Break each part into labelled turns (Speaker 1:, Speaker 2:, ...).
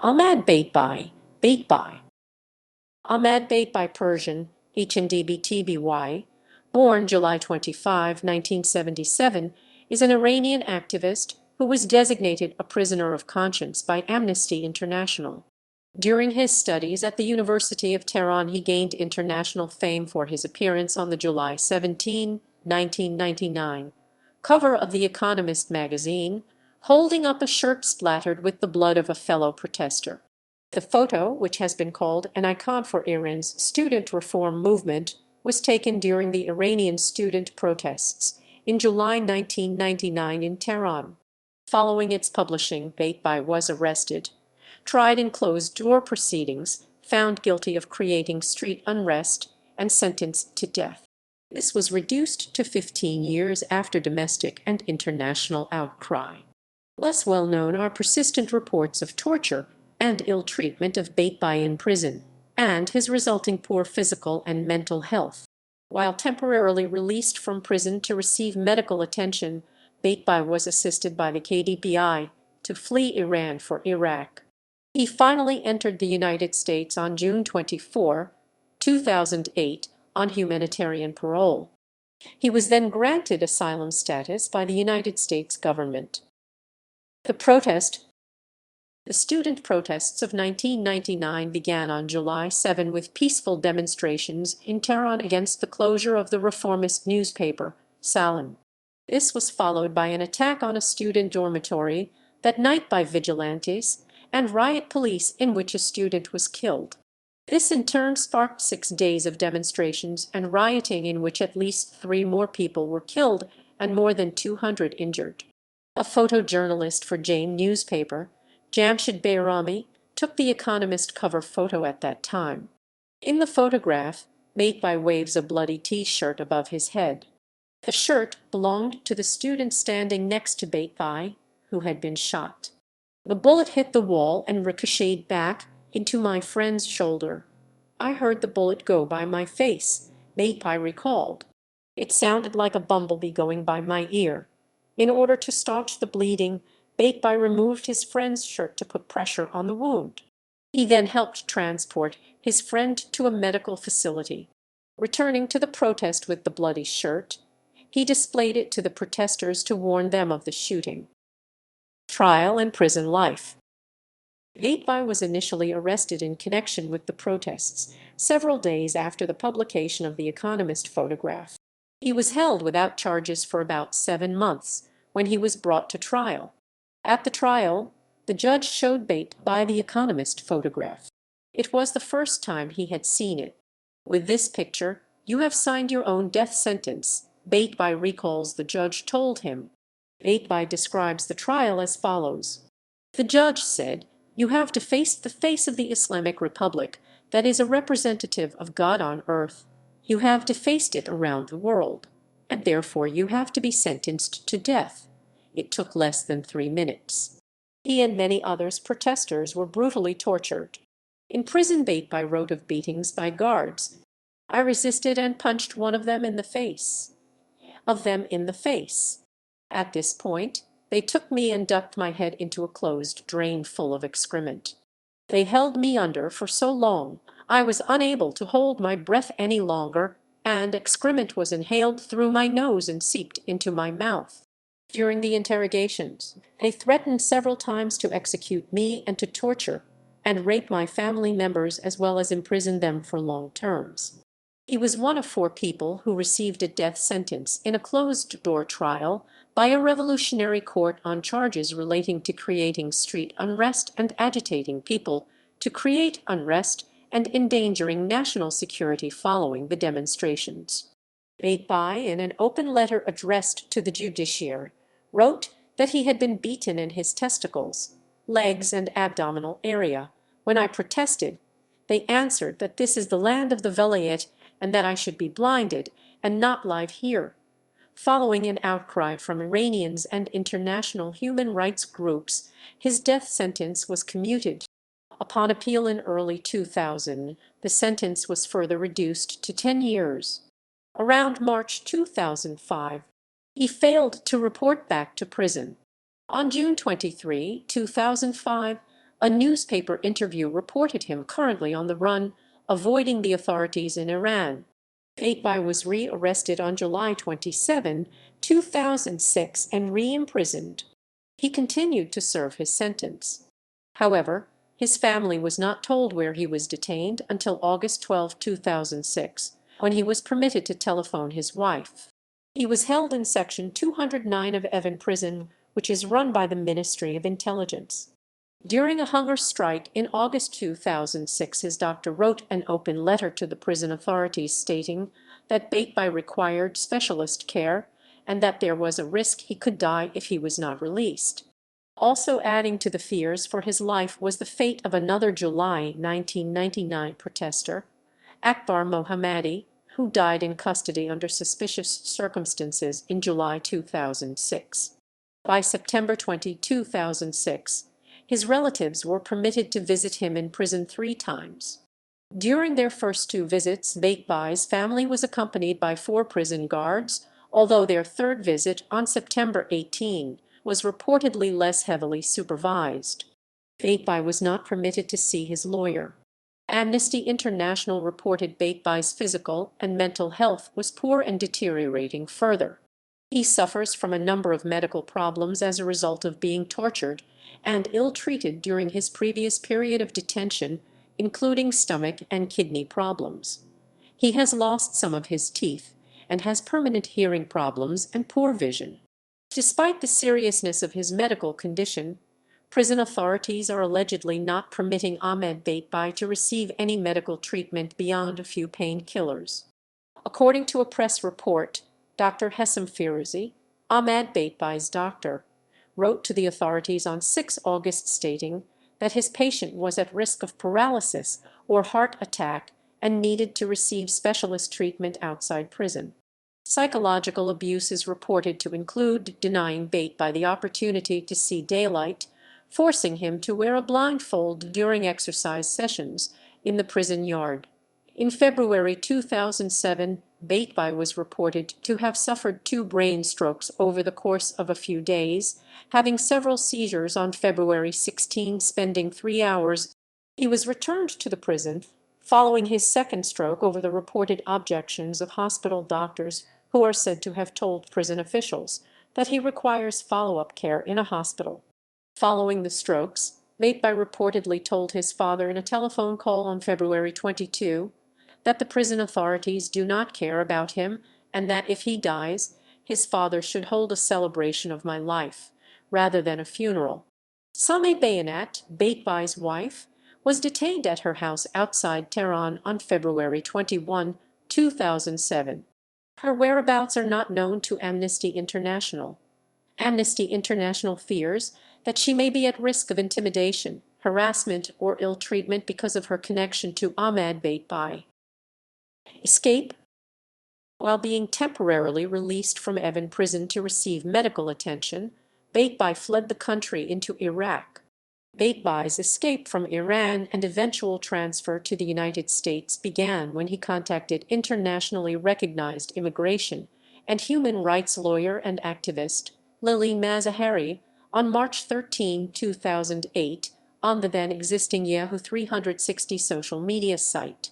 Speaker 1: Ahmad Batebi, Ahmad Batebi Persian, Batebi, born July 25, 1977, is an Iranian activist who was designated a prisoner of conscience by Amnesty International. During his studies at the University of Tehran, he gained international fame for his appearance on the July 17, 1999, cover of The Economist magazine, holding up a shirt splattered with the blood of a fellow protester. The photo, which has been called an icon for Iran's student reform movement, was taken during the Iranian student protests in July 1999 in Tehran. Following its publishing, Batebi was arrested, tried in closed-door proceedings, found guilty of creating street unrest, and sentenced to death. This was reduced to 15 years after domestic and international outcry. Less well known are persistent reports of torture and ill treatment of Batebi in prison, and his resulting poor physical and mental health. While temporarily released from prison to receive medical attention, Batebi was assisted by the KDPI to flee Iran for Iraq. He finally entered the United States on June 24, 2008, on humanitarian parole. He was then granted asylum status by the United States government. The protest The student protests of 1999 began on July 7 with peaceful demonstrations in Tehran against the closure of the reformist newspaper, Asylum. This was followed by an attack on a student dormitory that night by vigilantes and riot police in which a student was killed. This in turn sparked 6 days of demonstrations and rioting in which at least 3 more people were killed and more than 200 injured. A photojournalist for Jain newspaper, Jamshid Bayrami, took the Economist cover photo at that time. In the photograph, Batebi waves a bloody T-shirt above his head. The shirt belonged to the student standing next to Batebi, who had been shot. The bullet hit the wall and ricocheted back into my friend's shoulder. I heard the bullet go by my face, Batebi recalled. It sounded like a bumblebee going by my ear. In order to staunch the bleeding, Batebi removed his friend's shirt to put pressure on the wound. He then helped transport his friend to a medical facility. Returning to the protest with the bloody shirt, he displayed it to the protesters to warn them of the shooting. Trial and prison life. Batebi was initially arrested in connection with the protests, several days after the publication of the Economist photograph. He was held without charges for about 7 months when he was brought to trial. At the trial, the judge showed Batebi the Economist photograph. It was the first time he had seen it. "With this picture, you have signed your own death sentence," Batebi recalls the judge told him. Batebi describes the trial as follows. The judge said, "You have defaced the face of the Islamic Republic, that is a representative of God on earth. You have defaced it around the world, and therefore you have to be sentenced to death." It took less than 3 minutes. He and many others protesters were brutally tortured. In prison, Batebi wrote of beatings by guards. "I resisted and punched one of them in the face. At this point, they took me and ducked my head into a closed drain full of excrement. They held me under for so long, I was unable to hold my breath any longer, and excrement was inhaled through my nose and seeped into my mouth. During the interrogations, they threatened several times to execute me and to torture and rape my family members as well as imprison them for long terms." He was one of 4 people who received a death sentence in a closed-door trial by a revolutionary court on charges relating to creating street unrest and agitating people to create unrest and endangering national security following the demonstrations. Batebi, in an open letter addressed to the judiciary, wrote that he had been beaten in his testicles, legs, and abdominal area. "When I protested, they answered that this is the land of the Velayat and that I should be blinded and not live here." Following an outcry from Iranians and international human rights groups, his death sentence was commuted. Upon appeal in early 2000, the sentence was further reduced to 10 years. Around March 2005, he failed to report back to prison. On June 23, 2005, A newspaper interview reported him currently on the run, avoiding the authorities in Iran. Batebi was re-arrested on July 27, 2006 and re-imprisoned. He continued to serve his sentence. However, his family was not told where he was detained until August 12, 2006, when he was permitted to telephone his wife. He was held in Section 209 of Evin Prison, which is run by the Ministry of Intelligence. During a hunger strike in August 2006, his doctor wrote an open letter to the prison authorities stating that Batebi required specialist care and that there was a risk he could die if he was not released. Also adding to the fears for his life was the fate of another July 1999 protester, Akbar Mohammadi, who died in custody under suspicious circumstances in July 2006. By September 20, 2006, his relatives were permitted to visit him in prison 3 times. During their first 2 visits, Batebi's family was accompanied by 4 prison guards, although their third visit on September 18 was reportedly less heavily supervised. Batebi was not permitted to see his lawyer. Amnesty International reported Batebi's physical and mental health was poor and deteriorating further. He suffers from a number of medical problems as a result of being tortured and ill-treated during his previous period of detention, including stomach and kidney problems. He has lost some of his teeth and has permanent hearing problems and poor vision. Despite the seriousness of his medical condition, prison authorities are allegedly not permitting Ahmad Batebi to receive any medical treatment beyond a few painkillers. According to a press report, Dr. Hessam Firouzi, Ahmad Batebi's doctor, wrote to the authorities on 6 August stating that his patient was at risk of paralysis or heart attack and needed to receive specialist treatment outside prison. Psychological abuse is reported to include denying Batebi the opportunity to see daylight, forcing him to wear a blindfold during exercise sessions in the prison yard. In February 2007, Batebi was reported to have suffered 2 brain strokes over the course of a few days, having several seizures on February 16, spending 3 hours. He was returned to the prison following his second stroke over the reported objections of hospital doctors who are said to have told prison officials that he requires follow-up care in a hospital. Following the strokes, Batebi reportedly told his father in a telephone call on February 22 that the prison authorities do not care about him and that if he dies, his father should hold a celebration of my life, rather than a funeral. Sameh Bayanat, Batebi's wife, was detained at her house outside Tehran on February 21, 2007. Her whereabouts are not known to Amnesty International. Amnesty International fears that she may be at risk of intimidation, harassment, or ill treatment because of her connection to Ahmad Batebi. Escape. While being temporarily released from Evin prison to receive medical attention, Batebi fled the country into Iraq. Batebi's escape from Iran and eventual transfer to the United States began when he contacted internationally recognized immigration and human rights lawyer and activist Lily Mazaheri on March 13, 2008, on the then-existing Yahoo 360 social media site.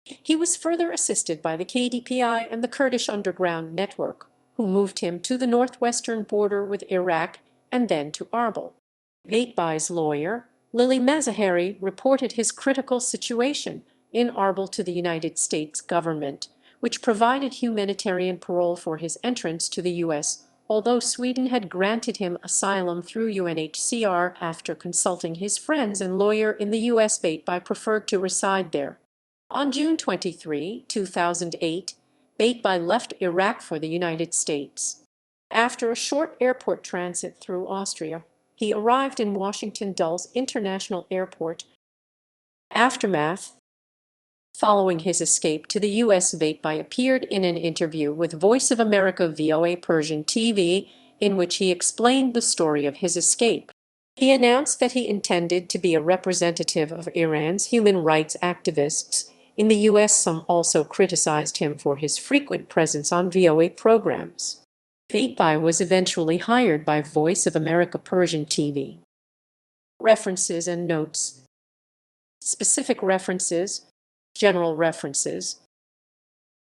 Speaker 1: He was further assisted by the KDPI and the Kurdish Underground Network, who moved him to the northwestern border with Iraq and then to Arbil. Batebi's lawyer, Lily Mazaheri, reported his critical situation in Arbil to the United States government, which provided humanitarian parole for his entrance to the U.S., although Sweden had granted him asylum through UNHCR after consulting his friends and lawyer in the U.S. Batebi preferred to reside there. On June 23, 2008, Batebi left Iraq for the United States. After a short airport transit through Austria, he arrived in Washington Dulles International Airport. Aftermath. Following his escape to the U.S., Batebi appeared in an interview with Voice of America VOA Persian TV, in which he explained the story of his escape. He announced that he intended to be a representative of Iran's human rights activists in the U.S. Some also criticized him for his frequent presence on VOA programs. Batebi was eventually hired by Voice of America Persian TV. References and notes. Specific references, general references,